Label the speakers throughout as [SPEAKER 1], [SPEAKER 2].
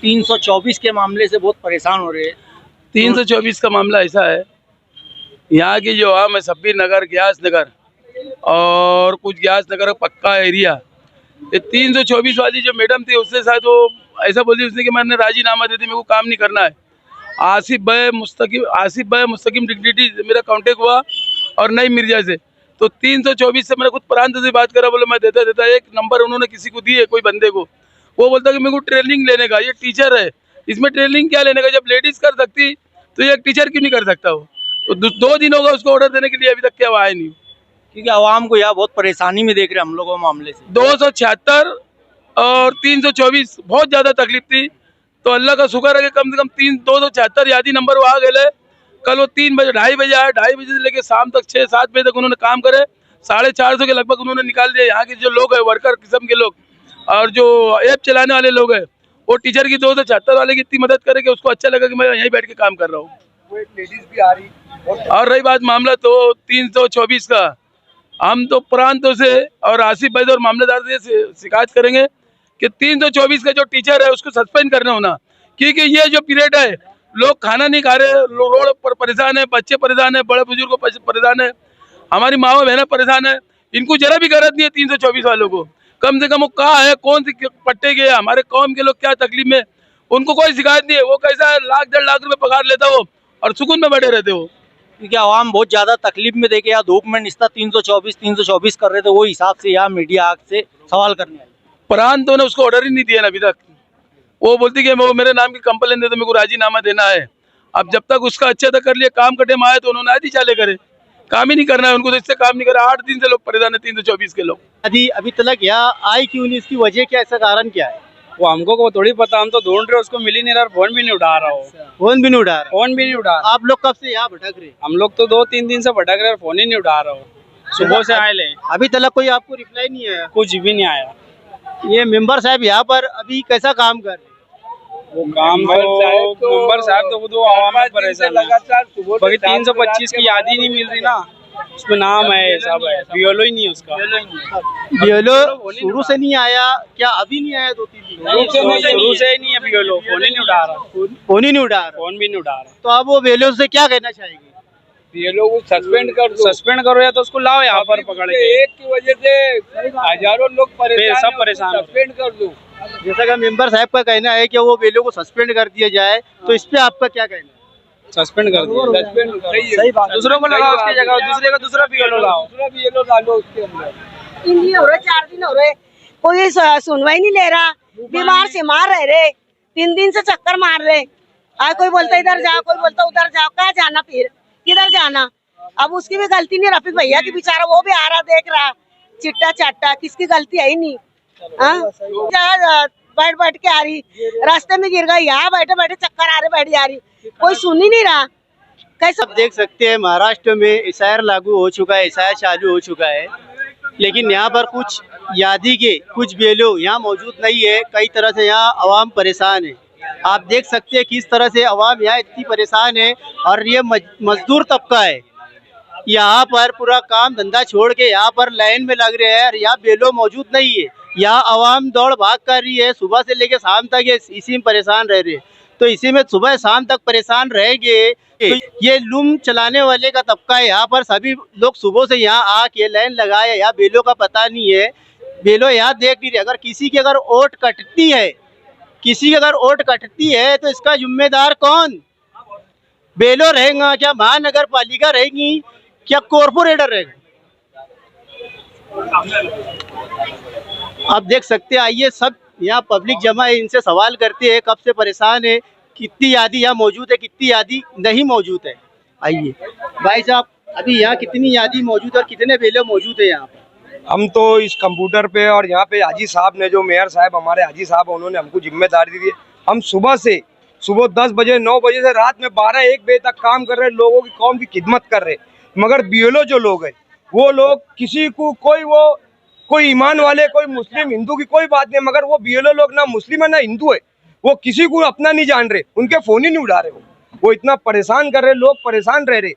[SPEAKER 1] 324 के मामले से बहुत परेशान हो रहे हैं।
[SPEAKER 2] 324 का मामला ऐसा है, यहाँ की जो आम है सब्बीर नगर, ग्यास नगर और कुछ ग्यास नगर का पक्का एरिया, ये 324 वाली जो मैडम थी उससे शायद वो ऐसा बोली उसने कि मैंने राजीनामा दे दी, मेरे को काम नहीं करना है। आसिफ भाई मुस्तकीम डिग्निटी मेरा कांटेक्ट हुआ और नई मिर्जा से, तो 324 से मैंने खुद प्रांत से बात करा, बोले मैं देता एक नंबर उन्होंने किसी को दिए कोई बंदे को, वो बोलता कि मेरे को ट्रेनिंग लेने का, ये टीचर है इसमें ट्रेनिंग क्या लेने का, जब लेडीज कर सकती तो ये एक टीचर क्यों नहीं कर सकता वो। तो 2 दिन होगा उसको ऑर्डर देने के लिए, अभी तक क्या आया नहीं,
[SPEAKER 1] क्योंकि आवाम को यहाँ बहुत परेशानी में देख रहे हैं हम लोग मामले से।
[SPEAKER 2] 276 और 324 बहुत ज्यादा तकलीफ थी, तो अल्लाह का शुक्र है कि कम से कम 276 यादी नंबर वो आ गए। कल वो 3 बजे 2:30 बजे आया, 2:30 बजे से लेके शाम तक 6-7 बजे तक उन्होंने काम करे, 450 के लगभग उन्होंने निकाल दिया। यहाँ के जो लोग है वर्कर किस्म के लोग और जो ऐप चलाने वाले लोग है, वो टीचर की 276 वाले की इतनी मदद करे कि उसको अच्छा लगा कि मैं यहीं बैठ के काम कर रहा हूँ।
[SPEAKER 3] वो एक लेडीज भी आ रही।
[SPEAKER 2] और रही बात मामला तो 324 का, हम तो प्रांतों से और आसिफ भाई और मामलेदार से शिकायत करेंगे कि 324 का जो टीचर है उसको सस्पेंड करना होना, क्योंकि ये जो पीरियड है लोग खाना नहीं खा रहे, रोड पर परेशान है, बच्चे परेशान है, बड़े बुजुर्ग परेशान है, हमारी माँ बहनें परेशान है। इनको जरा भी गरज नहीं है 324 वालों को, कम से कम वो कहाँ है, कौन सी पट्टे के, हमारे कौम के लोग क्या तकलीफ में, उनको कोई शिकायत नहीं है। वो कैसा है, 1-1.5 लाख रुपए पगार लेता हो और सुकून में बैठे रहते हो।
[SPEAKER 1] क्योंकि आवाम बहुत ज्यादा तकलीफ में देखे, यहाँ धूप में निस्ता 324 कर रहे थे, वो हिसाब से यहाँ मीडिया आग से सवाल करने आए।
[SPEAKER 2] प्रांतों ने उसको ऑर्डर ही नहीं दिया ना अभी तक। वो बोलती कि वो मेरे नाम की कंप्लेन दे तो मेरे को राजीनामा देना है। अब जब तक उसका अच्छा तक कर लिया, काम का टाइम आया तो उन्होंने आदि चाले करे, काम ही नहीं करना है उनको, तो इससे काम नहीं करा। 8 दिन से लोग परेशान है 324 के लोग।
[SPEAKER 1] अभी तक यहाँ आई क्यों नहीं, इसकी वजह क्या, ऐसा कारण क्या है?
[SPEAKER 4] वो हमको को थोड़ी पता, हम तो ढूंढ रहे, उसको मिल ही नहीं रहा, फोन भी नहीं उठा रहा हो।
[SPEAKER 1] फोन भी नहीं उठा रहा?
[SPEAKER 4] फोन भी नहीं उठा रहा।
[SPEAKER 1] आप लोग कब से यहाँ भटक रहे?
[SPEAKER 4] हम लोग तो 2-3 दिन से भटक रहे, फोन ही नहीं उठा रहा हो, सुबह से आए ले,
[SPEAKER 1] अभी तक कोई आपको रिप्लाई नहीं आया?
[SPEAKER 4] कुछ भी नहीं आया।
[SPEAKER 1] ये मेंबर साहब यहाँ पर अभी कैसा काम कर रहे?
[SPEAKER 4] वो काम मेंबर साहब तो आवाम में परेशान है, बाकी 325 की यादी नहीं मिल रही ना, उसमें नाम है सब है, बीएलओ ही नहीं है उसका।
[SPEAKER 1] बीएलओ शुरू से नहीं आया क्या? अभी नहीं आया 2-3 दिन?
[SPEAKER 4] शुरू से ही नहीं है बीएलओ, फोन ही नहीं उठा रहा।
[SPEAKER 1] फोन ही नहीं उठा रहा?
[SPEAKER 4] फोन भी नहीं उठा रहा।
[SPEAKER 1] तो आप वो बीएलओ से क्या कहना चाहेंगे?
[SPEAKER 4] बीएलओ को सस्पेंड करो या तो उसको लाओ यहाँ पर पकड़ के।
[SPEAKER 3] एक की वजह से हजारों लोग परेशान,
[SPEAKER 4] सब परेशान,
[SPEAKER 3] सस्पेंड कर दो।
[SPEAKER 1] जैसा कि मेंबर साहब का कहना है कि वो बीएलओ को सस्पेंड कर दिया जाए, तो इस पे आपका क्या कहना है?
[SPEAKER 4] सस्पेंड कर दिया,
[SPEAKER 1] सही बात।
[SPEAKER 4] दूसरों को लगाओ उसकी जगह, दूसरे का दूसरा बीएलओ लाओ,
[SPEAKER 3] दूसरा बीएलओ डालो उसके अंदर।
[SPEAKER 5] 3 दिन हो रहे, 4 दिन हो रहे, कोई सुनवाई नहीं ले रहा, बीमार से मार रहे, 3 दिन से चक्कर मार रहे। आज कोई बोलता इधर जाओ, कोई बोलता उधर जाओ, कहाँ जाना, फिर किधर जाना? अब उसकी भी गलती नहीं, रफीक भैया की बेचारा, वो भी आ रहा देख रहा, चिट्टा चाटा, किसकी गलती है ही नहीं। बैठ के आ रही, रास्ते में गिर गई, यहाँ बैठे बैठे चक्कर आ रहे, बैठ जा रही, कोई सुन ही नहीं रहा। कैसे?
[SPEAKER 1] आप देख सकते हैं महाराष्ट्र में एसआईआर लागू हो चुका है, एसआईआर चालू हो चुका है, लेकिन यहाँ पर कुछ यादी के कुछ बीएलओ यहाँ मौजूद नहीं है। कई तरह से यहाँ अवाम परेशान है। आप देख सकते हैं किस तरह से अवाम यहाँ इतनी परेशान है, और ये मजदूर तबका है, यहाँ पर पूरा काम धंधा छोड़ के यहाँ पर लाइन में लग रहे हैं, और यहाँ बीएलओ मौजूद नहीं है। यहाँ अवाम दौड़ भाग कर रही है, सुबह से लेकर शाम तक ये इसी में परेशान रह रहे हैं। तो इसी में सुबह शाम तक परेशान रहेंगे। तो ये लूम चलाने वाले का तबका है, यहाँ पर सभी लोग सुबह से यहाँ आके लाइन लगाए, यहाँ बेलों का पता नहीं है, बेलो यहाँ देख नहीं रहे। अगर किसी की अगर वोट कटती है, किसी की अगर वोट कटती है तो इसका जिम्मेदार कौन? बेलो रहेगा क्या, महानगर पालिका रहेगी क्या, कॉर्पोरेटर रहेगा? आप देख सकते हैं, आइए सब यहाँ पब्लिक जमा है, इनसे सवाल करते हैं कब से परेशान है, कितनी यादी यहाँ मौजूद है, कितनी यादी नहीं मौजूद है। आइए भाई साहब, अभी यहाँ कितनी यादी मौजूद है और कितने बेलो मौजूद है यहाँ पर?
[SPEAKER 3] हम तो इस कंप्यूटर पे और यहाँ पे हाजी साहब ने, जो मेयर साहब हमारे हाजी साहब, उन्होंने हमको जिम्मेदारी दी है। हम सुबह 10 बजे 9 बजे से रात में 12-1 बजे तक काम कर रहे, लोगों की कौम की खिदमत कर रहे। मगर बीएलओ जो लोग हैं, वो लोग किसी को कोई ईमान वाले, कोई मुस्लिम हिंदू की कोई बात नहीं, मगर वो बीएलओ लोग ना मुस्लिम है ना हिंदू है, वो किसी को अपना नहीं जान रहे, उनके फोन ही नहीं उठा रहे। वो इतना परेशान कर रहे, लोग परेशान रह रहे,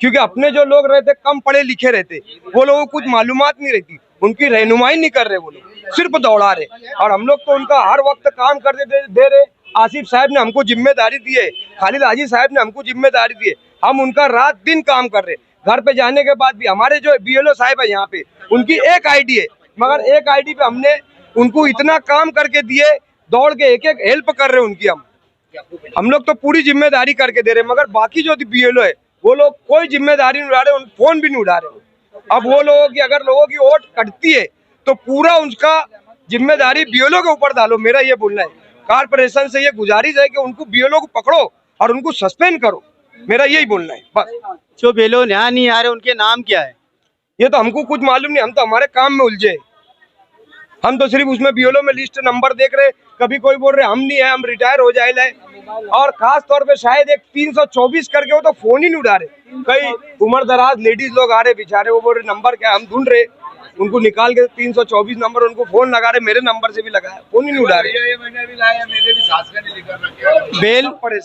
[SPEAKER 3] क्योंकि अपने जो लोग रहते कम पढ़े लिखे रहते, वो लोगों को कुछ मालूमात नहीं रहती, उनकी रहनुमाई नहीं कर रहे, वो लोग सिर्फ दौड़ा रहे। और हम लोग तो उनका हर वक्त काम कर दे रहे, आसिफ साहब ने हमको जिम्मेदारी दी है, खालिद हाजी साहब ने हमको जिम्मेदारी दी है, हम उनका रात दिन काम कर रहे। घर पे जाने के बाद भी हमारे जो बीएलओ साहब है यहाँ पे, उनकी एक आईडी है, मगर एक आईडी पे हमने उनको इतना काम करके दिए, दौड़ के एक एक हेल्प कर रहे उनकी। हम लोग तो पूरी जिम्मेदारी करके दे रहे, मगर बाकी जो बीएलओ है वो लोग कोई जिम्मेदारी नहीं उठा रहे, फोन भी नहीं उठा रहे। अब वो लोगों की अगर लोगों की वोट कटती है तो पूरा उसका जिम्मेदारी बीएलओ के ऊपर डालो, मेरा ये बोलना है। कारपोरेशन से ये गुजारिश है कि उनको बीएलओ को पकड़ो और उनको सस्पेंड करो, मेरा यही बोलना है बस।
[SPEAKER 1] जो बेलो यहाँ नहीं आ रहे उनके नाम क्या है?
[SPEAKER 3] ये तो हमको कुछ मालूम नहीं, हम तो हमारे काम में उलझे। हम तो सिर्फ उसमें बीएलओ में लिस्ट नंबर देख रहे, कभी कोई बोल रहे हम नहीं है, हम रिटायर हो जाए। और खास तौर पे शायद एक 324 करके वो तो फोन ही नहीं उठा रहे। कई उम्र दराज लेडीज लोग आ रहे बेचारे, वो बोल रहे नंबर क्या, हम ढूंढ रहे उनको निकाल के 324 नंबर, उनको फोन लगा रहे, मेरे नंबर से भी लगाया, फोन ही नहीं उठा रहे।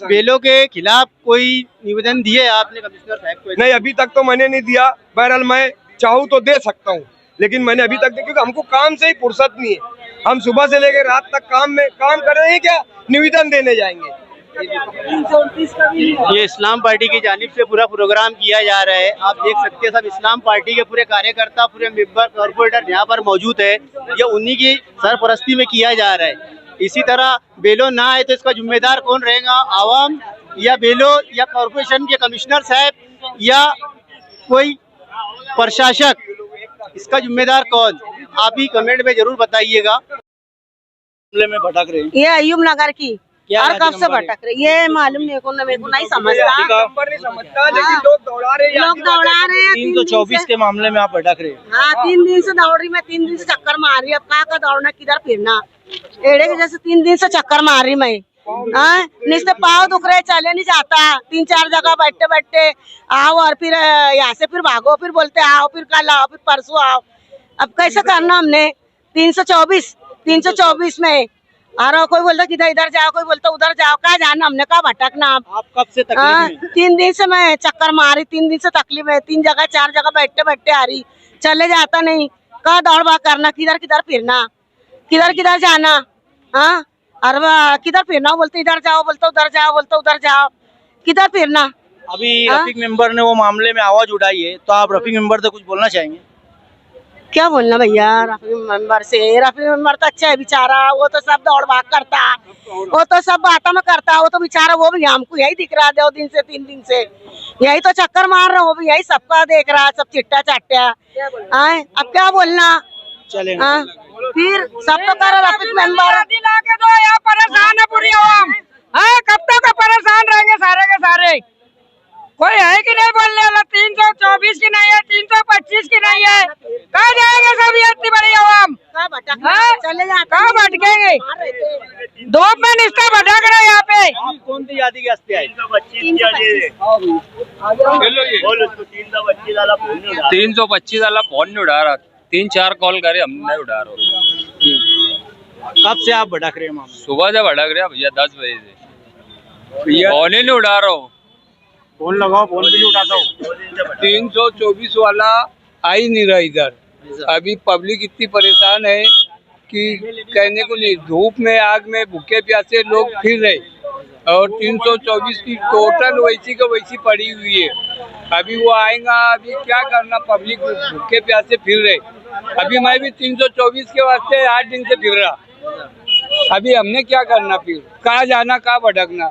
[SPEAKER 1] बेलों के खिलाफ कोई निवेदन दिए आपने कमिश्नर साहब को?
[SPEAKER 3] नहीं, अभी तक तो मैंने नहीं दिया। बहरहाल मैं चाहूँ तो दे सकता हूँ, लेकिन मैंने अभी तक, क्योंकि हमको काम से ही फुर्सत नहीं है। हम सुबह से लेकर रात तक काम कर रहे हैं, क्या निवेदन देने जाएंगे?
[SPEAKER 1] ये इस्लाम पार्टी की जानिब से पूरा प्रोग्राम किया जा रहा है, आप देख सकते हैं। सब इस्लाम पार्टी के पूरे कार्यकर्ता, पूरे मेंबर, कॉर्पोरेटर यहाँ पर मौजूद है। ये उन्हीं की सरपरस्ती में किया जा रहा है। इसी तरह बेलो ना आए तो इसका जिम्मेदार कौन रहेगा? आवाम या बेलो या कॉर्पोरेशन के कमिश्नर साहब या कोई प्रशासक? इसका जिम्मेदार कौन? आप ही कमेंट में जरूर बताइएगा। में भटक रहे हैं
[SPEAKER 5] ये अयूब नगर की, और कब से भटक रहे ये मालूम नहीं, मेरे को नहीं समझता।
[SPEAKER 3] लेकिन लोग दौड़ा रहे
[SPEAKER 5] हैं
[SPEAKER 1] 324 के मामले में आप भटक रहे हैं।
[SPEAKER 5] हाँ, 3 दिन से दौड़ रही मैं, 3 दिन से चक्कर मार रही। अब कहाँ का दौड़ना, किधर फिरना, एड़े के जैसे 3 दिन से चक्कर मार रही मैं। नीचे पाँव दुख रहे, चले नहीं जाता। 3-4 जगह बैठते बैठते आओ और फिर यहाँ से फिर भागो, फिर बोलते आओ, फिर कल आओ, फिर परसों आओ। अब कैसे करना हमने? 324 में और कोई बोलता किधर इधर जाओ, कोई बोलता उधर जाओ, कहाँ जाना हमने, कहाँ भटकना।
[SPEAKER 1] आप कब से तकलीफ में?
[SPEAKER 5] 3 दिन से मैं चक्कर मारी, 3 दिन से तकलीफ है। 3 जगह 4 जगह बैठते बैठते आ रही, चले जाता नहीं। कहाँ दौड़ भाग करना, किधर किधर फिरना, किधर किधर जाना। हाँ, और किधर फिरना, बोलते इधर जाओ, बोलते उधर जाओ, बोलते उधर जाओ, किधर फिरना।
[SPEAKER 1] अभी रफीक मेंबर ने वो मामले में आवाज उठाई है, तो आप रफीक मेंबर से कुछ बोलना चाहेंगे?
[SPEAKER 5] क्या बोलना भैया रफी मेंबर से? रफी मेंबर तो अच्छा है बेचारा, वो तो सब दौड़ भाग करता, वो तो सब बातों में करता, वो तो बेचारा, वो भी हमको यही दिख रहा है 2 दिन से 3 दिन से यही तो चक्कर मार रहा, वो भी यही सबका देख रहा है, सब चिट्टा चाट्या। अब क्या बोलना
[SPEAKER 1] चले
[SPEAKER 5] फिर सब तो कर रफीक मेंबर।
[SPEAKER 6] परेशान है पूरी आवाम, कब तक परेशान रहेंगे सारे के सारे? कोई है कि नहीं बोलने वाला? 324 की नहीं है, 325 की नहीं है, कहाँ जाएंगे सब ये इतनी बड़ी आवाम? कहाँ भटकेंगे? धूप में निष्ठा भटक रहे यहाँ पे।
[SPEAKER 1] कौन सी यादी के हस्ते आए?
[SPEAKER 4] 325 वाला फोन नहीं उठा रहा, 3-4 कॉल करे, हम नहीं उठा रहा।
[SPEAKER 1] कब से आप भटक रहे हैं मामला?
[SPEAKER 4] सुबह से भटक रहे भैया, 10 बजे से फोन ही नहीं उठा रहा हूँ।
[SPEAKER 1] फोन लगाओ, फोन भी नहीं उठाता हूँ।
[SPEAKER 4] 324 वाला आ ही नहीं रहा इधर। अभी पब्लिक इतनी परेशान है कि कहने को नहीं, धूप में आग में भूखे प्यासे लोग फिर रहे, और 324 की टोटल वैसी का वैसी पड़ी हुई है। अभी वो आएगा, अभी क्या करना, पब्लिक भूखे प्यासे फिर रहे। अभी मैं भी 324 के वास्ते 8 दिन से फिर रहा, अभी हमने क्या करना, फिर कहाँ जाना, कहाँ भटकना।